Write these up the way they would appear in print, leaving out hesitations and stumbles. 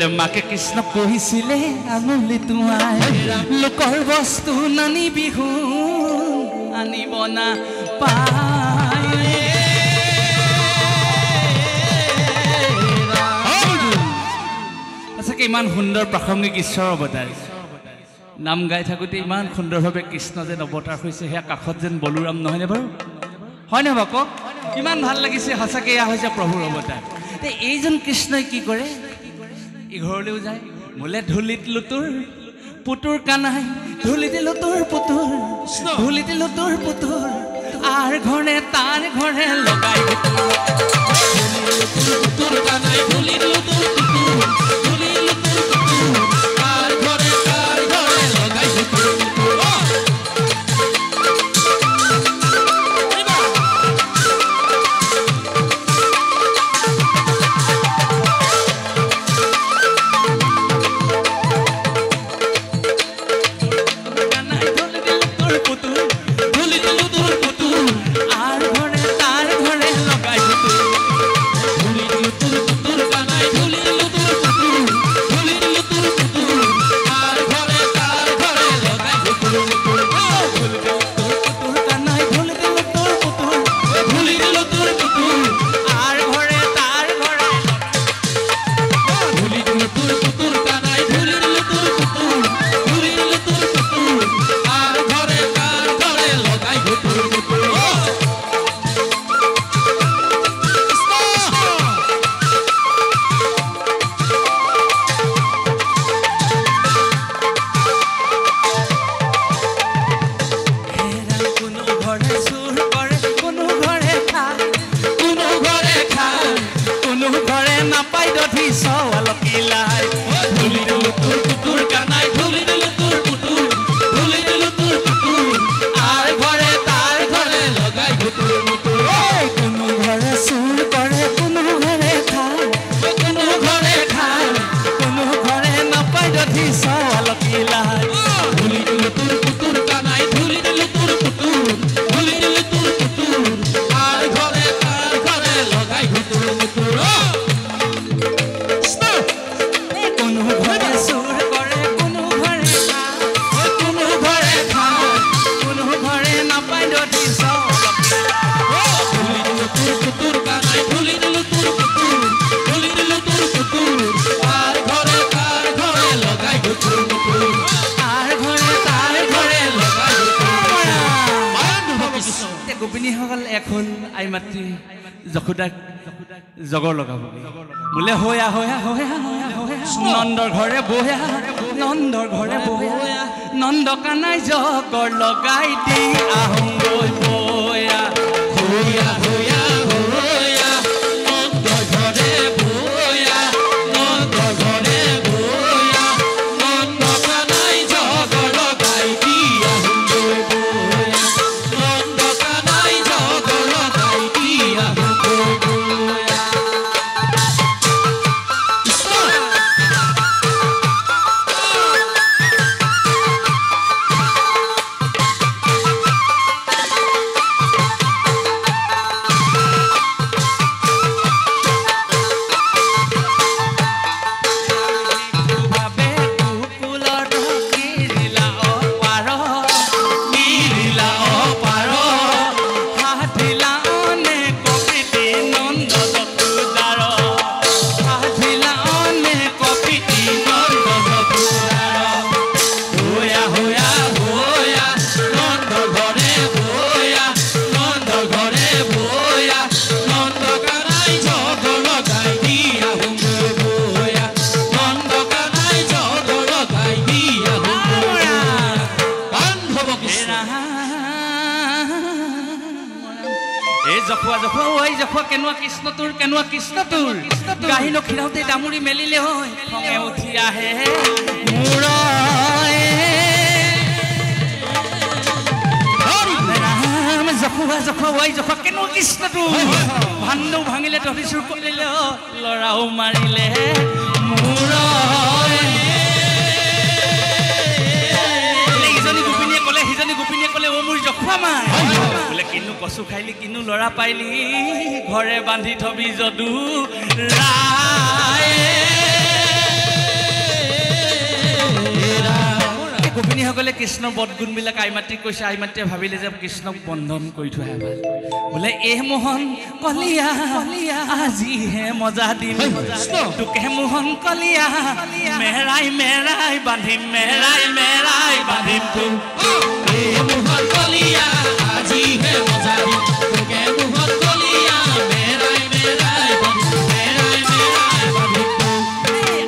বোলে মাকে কৃষ্ণ কহিছিলে আঙুলি তোমায় লোকৰ বস্তু নানি বিহু আনিব না পায় আচ্ছা ইমান সুন্দৰ প্ৰাসংগিক ঈশ্বৰৰ অৱতাৰ নাম গাই থাকোঁতে ইমান সুন্দৰভাৱে কৃষ্ণ যেন অৱতাৰ হৈছে সেয়া কাষত যেন বলোৰাম নহয়নে বাৰু হয়নে বাৰু কওক কিমান ভাল লাগিছে সঁচাকৈ এয়া হৈছে প্ৰভুৰ অৱতাৰ এইজন কৃষ্ণই কি কৰে ইঘৰলৈও যায় বোলে ধূলিত লুতুৰ পুতুৰ কানাই ধূলিতে লুতুৰ পুতুৰ ধূলিতে লুতুৰ পুতুৰ আৰ ঘৰে তাৰ ঘৰে লগাই পুতুৰ কানাই ধূলিত লুতুৰ পুতুৰ ধূলিত লুতুৰ পুতুৰ আৰ ঘৰে তাৰ ঘৰে লগাই জগৰ লগাব বোলে হয়া হয়া হয়া নন্দৰ ঘৰে বয়া নন্দৰ ঘৰে বয়া নন্দ কানাই জগৰ লগাই দি আহোঁগৈ বয়া হয়া হয়া হয়া নন্দৰ ঘৰে বয়া নন্দৰ ঘৰে বয়া নন্দ কানাই জগৰ লগাই দি আহোঁগৈ বয়া নন্দ কানাই জগৰ লগাই দি আহোঁগৈ কেনুৱা কৃষ্ণ তোৰ গাহিনো খিৰাওঁতে ডামুৰি মেলিলে হয় খঙে উঠি আহে জখুৱা জখুৱা ৱাই জখুৱা কেনুৱা কৃষ্ণ তোৰ ভাণ্ডু ভাঙিলে তহঁতি চুৰ কৰিলে ল'ৰাও মাৰিলে ইজনী গোপিনীয়ে ক'লে সিজনী গোপিনীয়ে ক'লে অ মোৰ জখুৱা মাই বোলে কিনো কচু খাইলি কিনো ল'ৰা পাইলি ঘৰে বান্ধি থবি যদু ৰায় ভগিনীসকলে কৃষ্ণৰ বদগুণবিলাক আইমাতৃক কৈছে আইমাতৃয়ে ভাবিলে যে কৃষ্ণক বন্ধন কৰি থোৱা ভাল বোলে এই মোহন কলিয়া আজিহে মজা দিম তোকে মোহন কলিয়া মেৰাই মেৰাই বান্ধিম তোক এই মোহন কলিয়া আজিহে মজা দিম তোকে মোহন কলিয়া মেৰাই মেৰাই বান্ধিম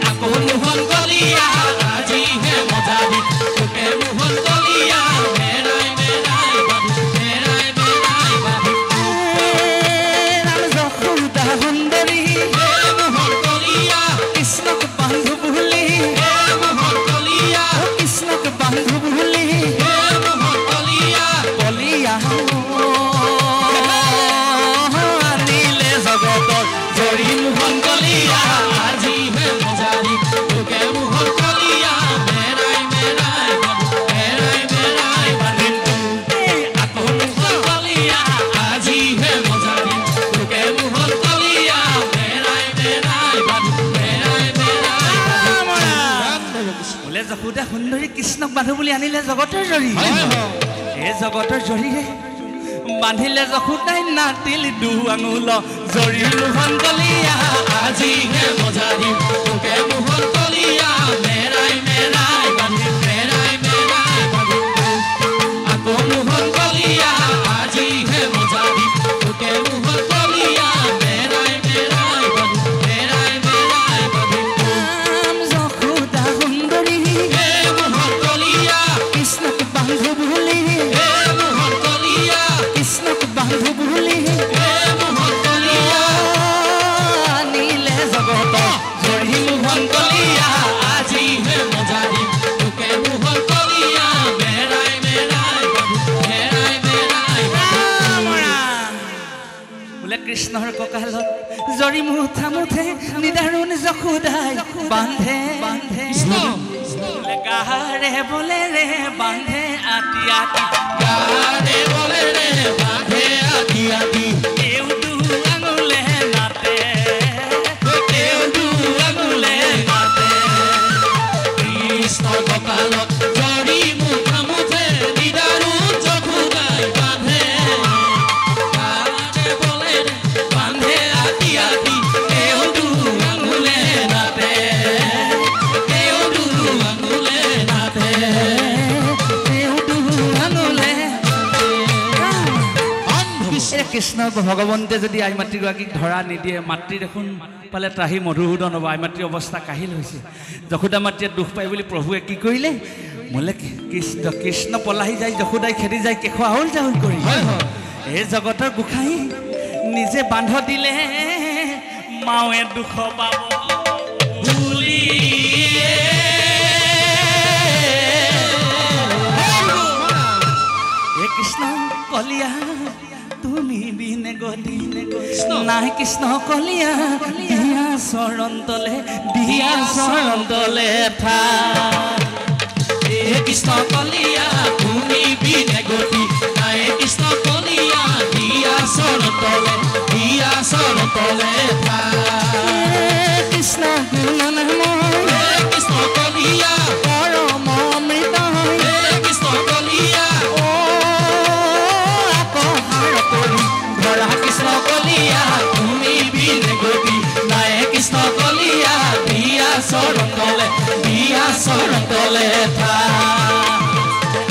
আকৌ মোহন কলিয়া আজিহে মজা দিম তোকে মোহন কলিয়া মেৰাই মেৰাই বান্ধিম ৰাম যশোদা সুন্দৰী মোহন কলিয়া কৃষ্ণক বান্ধু বুলি মোহন কলিয়া কৃষ্ণক বান্ধু বুলি মোহন কলিয়া কলিয়া আনিলে জগতৰ জৰি মোহন কলিয়া আজিহে মজা দিম তোকে মোহন কলিয়া মেৰাই মেৰাই বান্ধিম আকৌ মোহন কলিয়া আজিহে মজা দিম তোকে মোহন কলিয়া মেৰাই মেৰাই বোলে যশোদা সুন্দৰী কৃষ্ণক বান্ধু বুলি আনিলে জগতৰ জৰি এই জগতৰ জৰিৰে বান্ধিলে যশোদাই নাতিল দু আঙুল জৰি মোহন কলিয়া আজিহে মজা দিম তোকে মোহন কলিয়া মেৰাই মেৰাই বান্ধিম আকৌ মোহন কলিয়া আজিহে মজা দিম তোকে মোহন কলিয়া মেৰাই মেৰাই বান্ধিম যশোদা সুন্দৰী মোহন কলিয়া কৃষ্ণক বান্ধু বুলি মোহন কলিয়া কৃষ্ণক বান্ধু বুলি মোহন কলিয়া আনিলে জগতৰ জৰি মোহন কলিয়া আজিহে মজা দিম তোকে মোহন কলিয়া মেৰাই মেৰাই বোলে কৃষ্ণৰ কঁকালত জৰি মুঠা মুঠে নিদাৰুণ যশোদাই বান্ধে বোলে গাৰে বলে ৰে বান্ধে আতি আতি গাৰে বলে ৰে বান্ধে আতি আতি এউদু আঙুলে নাতে কৃষ্ণৰ কঁকালত জৰি মুঠা মুঠে নিদাৰুণ যশোদাই বান্ধে গাৰে বলে ৰে বান্ধে আতি আতি এউদু আঙুলে নাতে কৃষ্ণ ভগৱন্তে যদি আই মাতৃগৰাকীক ধৰা নিদিয়ে মাতৃ দেখোন পালে ত্ৰাহি মধুসূদন হ'ব আই মাতৃৰ অৱস্থা কাহিল হৈছে যশোদা মাতৃয়ে দুখ পাই বুলি প্ৰভুৱে কি কৰিলে মোলে কৃষ্ণ পলাহি যায় যশোদাই খেদি যায় কেশ আউল জাউল কৰি এই জগতৰ গোসাঁই নিজে বান্ধ দিলে মাৱে দুখ পাব বুলি কৃষ্ণ কলিয়া তুমি বিনে গতি নাই কৃষ্ণ কলিয়া দিয়া চৰণ তলে থা কৃষ্ণ কলিয়া তুমি বিনে গতি নাই কৃষ্ণ কলিয়া দিয়া চৰণ তলে থা কৃষ্ণ কৃষ্ণ কলিয়া পৰম অমৃত কৃষ্ণ কলিয়া কৃষ্ণ কলিয়া তুমি বিনে গতি নাই কৃষ্ণ কলিয়া দিয়া চৰণ তলে থা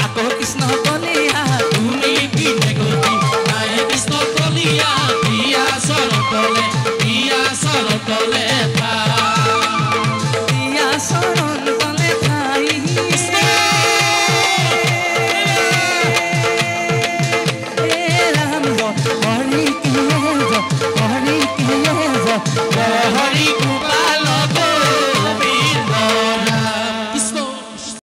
আকৌ কৃষ্ণ কলিয়া তুমি বিনে গতি নাই কৃষ্ণ কলিয়া দিয়া চৰণ তলে থা দিয়া চৰণ তলে ঠাই হৰি গোপাল